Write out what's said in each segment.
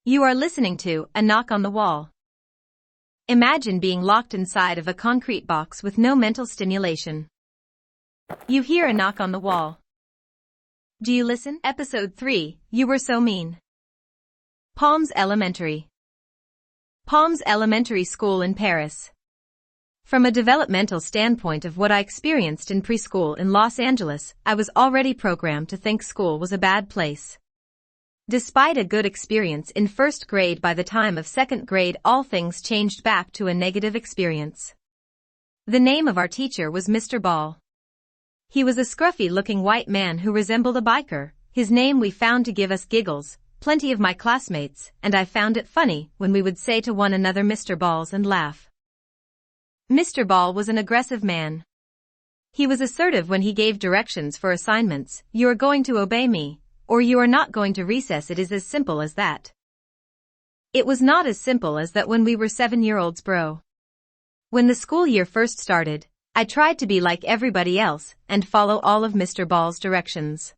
You are listening to A Knock on the Wall. Imagine being locked inside of a concrete box with no mental stimulation. You hear a knock on the wall. Do you listen? Episode 3, You Were So Mean. Palms Elementary. Palms Elementary School in Paris. From a developmental standpoint of what I experienced in preschool in Los Angeles, I was already programmed to think school was a bad place. Despite a good experience in first grade, by the time of second grade all things changed back to a negative experience. The name of our teacher was Mr. Ball. He was a scruffy-looking white man who resembled a biker. His name we found to give us giggles, plenty of my classmates, and I found it funny when we would say to one another Mr. Balls and laugh. Mr. Ball was an aggressive man. He was assertive when he gave directions for assignments. You are going to obey me, or you are not going to recess. It is as simple as that. It was not as simple as that when we were 7-year-olds, bro. When the school year first started, I tried to be like everybody else and follow all of Mr. Ball's directions.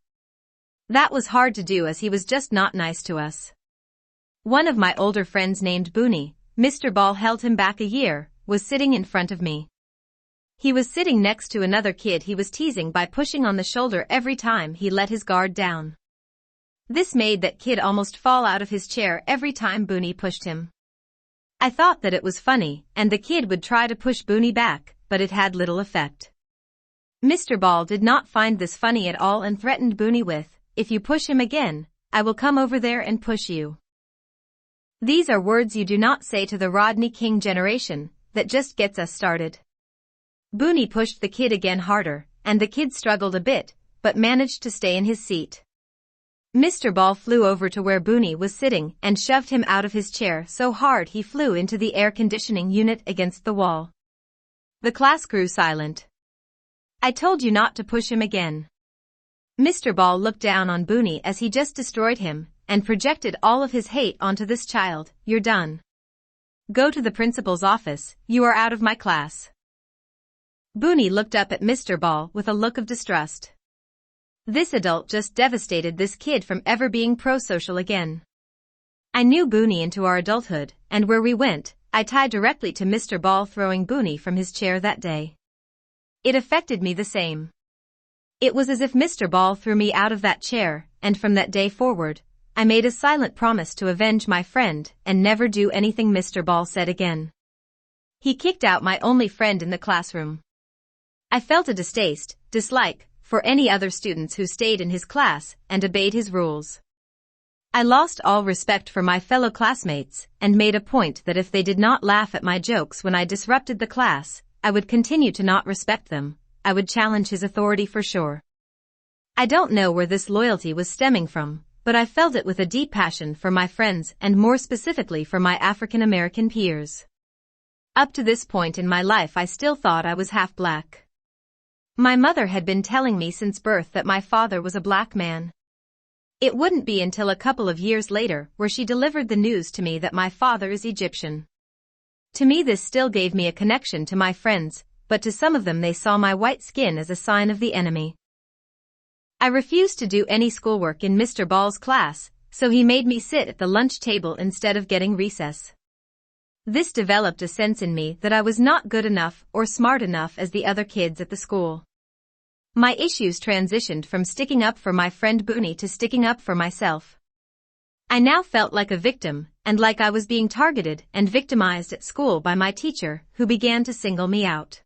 That was hard to do as he was just not nice to us. One of my older friends named Booney, Mr. Ball held him back a year, was sitting in front of me. He was sitting next to another kid he was teasing by pushing on the shoulder every time he let his guard down. This made that kid almost fall out of his chair every time Booney pushed him. I thought that it was funny, and the kid would try to push Booney back, but it had little effect. Mr. Ball did not find this funny at all and threatened Booney with, "If you push him again, I will come over there and push you." These are words you do not say to the Rodney King generation that just gets us started. Booney pushed the kid again harder, and the kid struggled a bit, but managed to stay in his seat. Mr. Ball flew over to where Booney was sitting and shoved him out of his chair so hard he flew into the air conditioning unit against the wall. The class grew silent. "I told you not to push him again." Mr. Ball looked down on Booney as he just destroyed him and projected all of his hate onto this child. "You're done. Go to the principal's office. You are out of my class." Booney looked up at Mr. Ball with a look of distrust. This adult just devastated this kid from ever being pro-social again. I knew Booney into our adulthood, and where we went, I tied directly to Mr. Ball throwing Booney from his chair that day. It affected me the same. It was as if Mr. Ball threw me out of that chair, and from that day forward, I made a silent promise to avenge my friend and never do anything Mr. Ball said again. He kicked out my only friend in the classroom. I felt a dislike, for any other students who stayed in his class and obeyed his rules. I lost all respect for my fellow classmates and made a point that if they did not laugh at my jokes when I disrupted the class, I would continue to not respect them. I would challenge his authority for sure. I don't know where this loyalty was stemming from, but I felt it with a deep passion for my friends and more specifically for my African American peers. Up to this point in my life I still thought I was half black. My mother had been telling me since birth that my father was a black man. It wouldn't be until a couple of years later where she delivered the news to me that my father is Egyptian. To me this still gave me a connection to my friends, but to some of them they saw my white skin as a sign of the enemy. I refused to do any schoolwork in Mr. Ball's class, so he made me sit at the lunch table instead of getting recess. This developed a sense in me that I was not good enough or smart enough as the other kids at the school. My issues transitioned from sticking up for my friend Booney to sticking up for myself. I now felt like a victim and like I was being targeted and victimized at school by my teacher, who began to single me out.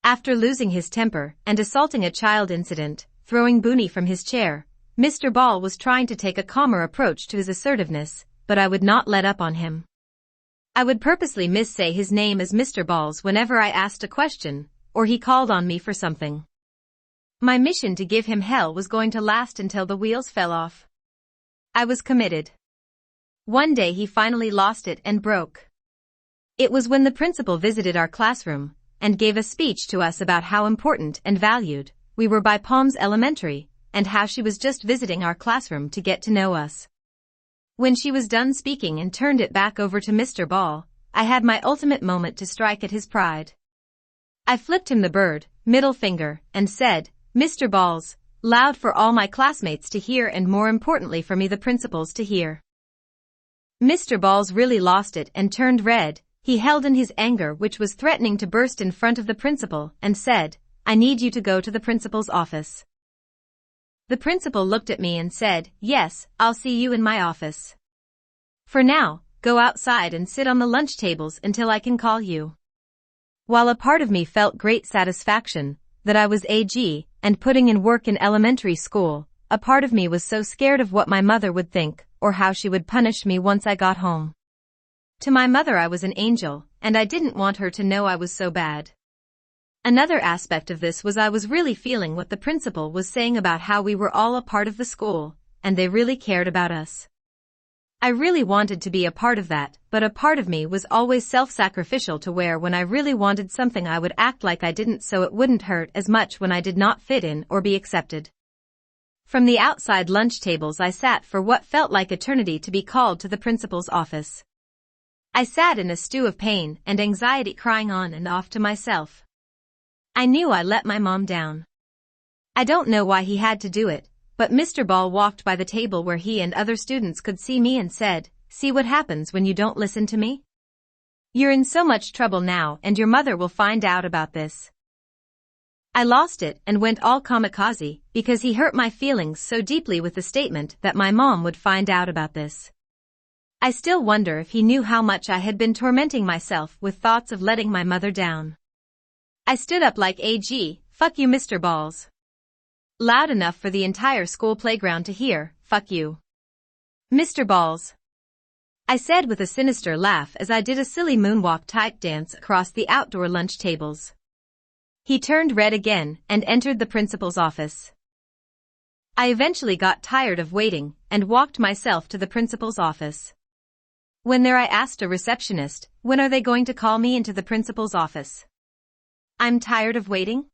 After losing his temper and assaulting a child incident, throwing Booney from his chair, Mr. Ball was trying to take a calmer approach to his assertiveness, but I would not let up on him. I would purposely missay his name as Mr. Balls whenever I asked a question, or he called on me for something. My mission to give him hell was going to last until the wheels fell off. I was committed. One day he finally lost it and broke. It was when the principal visited our classroom and gave a speech to us about how important and valued we were by Palms Elementary, and how she was just visiting our classroom to get to know us. When she was done speaking and turned it back over to Mr. Ball, I had my ultimate moment to strike at his pride. I flipped him the bird, middle finger, and said, "Mr. Balls," loud for all my classmates to hear and more importantly for me the principals to hear. Mr. Balls really lost it and turned red. He held in his anger, which was threatening to burst, in front of the principal and said, "I need you to go to the principal's office." The principal looked at me and said, "Yes, I'll see you in my office. For now, go outside and sit on the lunch tables until I can call you." While a part of me felt great satisfaction that I was AG and putting in work in elementary school, a part of me was so scared of what my mother would think or how she would punish me once I got home. To my mother I was an angel, and I didn't want her to know I was so bad. Another aspect of this was I was really feeling what the principal was saying about how we were all a part of the school, and they really cared about us. I really wanted to be a part of that, but a part of me was always self-sacrificial to where when I really wanted something I would act like I didn't so it wouldn't hurt as much when I did not fit in or be accepted. From the outside lunch tables I sat for what felt like eternity to be called to the principal's office. I sat in a stew of pain and anxiety, crying on and off to myself. I knew I let my mom down. I don't know why he had to do it, but Mr. Ball walked by the table where he and other students could see me and said, "See what happens when you don't listen to me? You're in so much trouble now and your mother will find out about this." I lost it and went all kamikaze because he hurt my feelings so deeply with the statement that my mom would find out about this. I still wonder if he knew how much I had been tormenting myself with thoughts of letting my mother down. I stood up like, "AG, fuck you, Mr. Balls." Loud enough for the entire school playground to hear, "Fuck you, Mr. Balls," I said with a sinister laugh as I did a silly moonwalk type dance across the outdoor lunch tables. He turned red again and entered the principal's office. I eventually got tired of waiting and walked myself to the principal's office. When there I asked a receptionist, "When are they going to call me into the principal's office? I'm tired of waiting."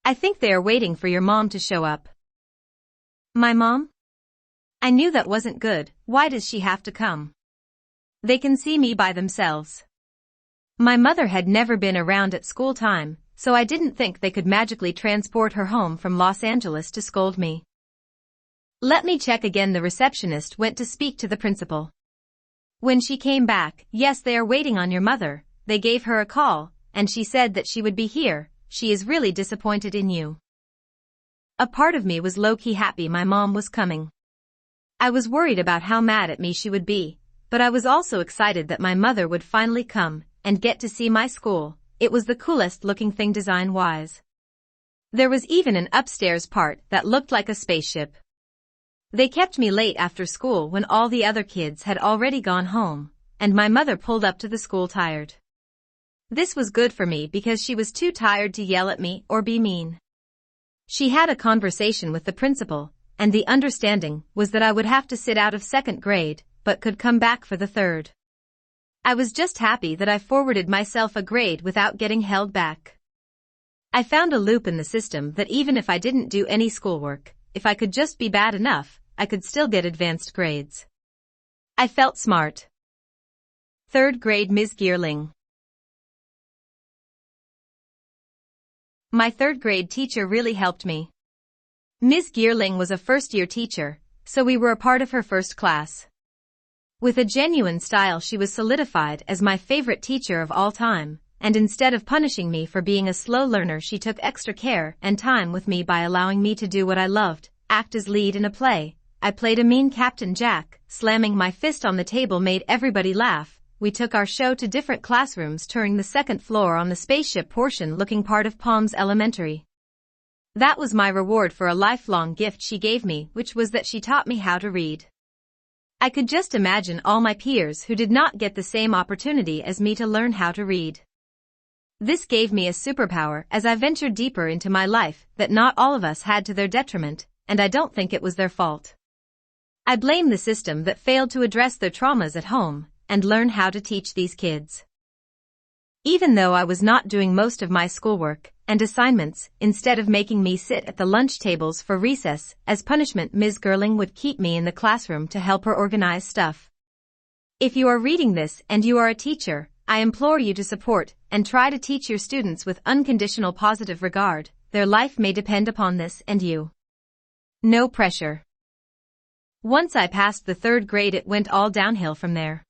"I think they are waiting for your mom to show up." "My mom? I knew that wasn't good. Why does she have to come? They can see me by themselves." My mother had never been around at school time, so I didn't think they could magically transport her home from Los Angeles to scold me. "Let me check again." The receptionist went to speak to the principal. When she came back, "Yes, they are waiting on your mother. They gave her a call, and she said that she would be here. She is really disappointed in you." A part of me was low-key happy my mom was coming. I was worried about how mad at me she would be, but I was also excited that my mother would finally come and get to see my school. It was the coolest looking thing design-wise. There was even an upstairs part that looked like a spaceship. They kept me late after school when all the other kids had already gone home, and my mother pulled up to the school tired. This was good for me because she was too tired to yell at me or be mean. She had a conversation with the principal, and the understanding was that I would have to sit out of second grade, but could come back for the third. I was just happy that I forwarded myself a grade without getting held back. I found a loop in the system that even if I didn't do any schoolwork, if I could just be bad enough, I could still get advanced grades. I felt smart. Third grade, Ms. Geerling. My third grade teacher really helped me. Ms. Geerling was a first-year teacher, so we were a part of her first class. With a genuine style, she was solidified as my favorite teacher of all time, and instead of punishing me for being a slow learner, she took extra care and time with me by allowing me to do what I loved, act as lead in a play. I played a mean Captain Jack. Slamming my fist on the table made everybody laugh. We took our show to different classrooms, touring the second floor on the spaceship portion looking part of Palms Elementary. That was my reward for a lifelong gift she gave me, which was that she taught me how to read. I could just imagine all my peers who did not get the same opportunity as me to learn how to read. This gave me a superpower as I ventured deeper into my life that not all of us had, to their detriment, and I don't think it was their fault. I blame the system that failed to address their traumas at home and learn how to teach these kids. Even though I was not doing most of my schoolwork and assignments, instead of making me sit at the lunch tables for recess as punishment, Ms. Geerling would keep me in the classroom to help her organize stuff. If you are reading this and you are a teacher, I implore you to support and try to teach your students with unconditional positive regard. Their life may depend upon this, and you. No pressure. Once I passed the 3rd grade, it went all downhill from there.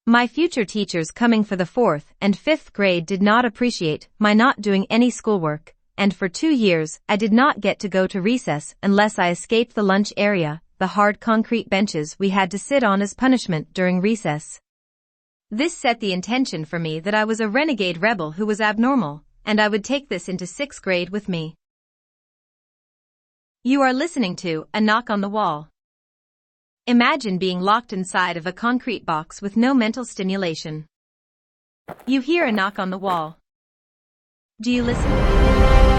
My future teachers coming for the 4th and 5th grade did not appreciate my not doing any schoolwork, and for 2 years I did not get to go to recess unless I escaped the lunch area, the hard concrete benches we had to sit on as punishment during recess. This set the intention for me that I was a renegade rebel who was abnormal, and I would take this into 6th grade with me. You are listening to A Knock on the Wall. Imagine being locked inside of a concrete box with no mental stimulation. You hear a knock on the wall. Do you listen?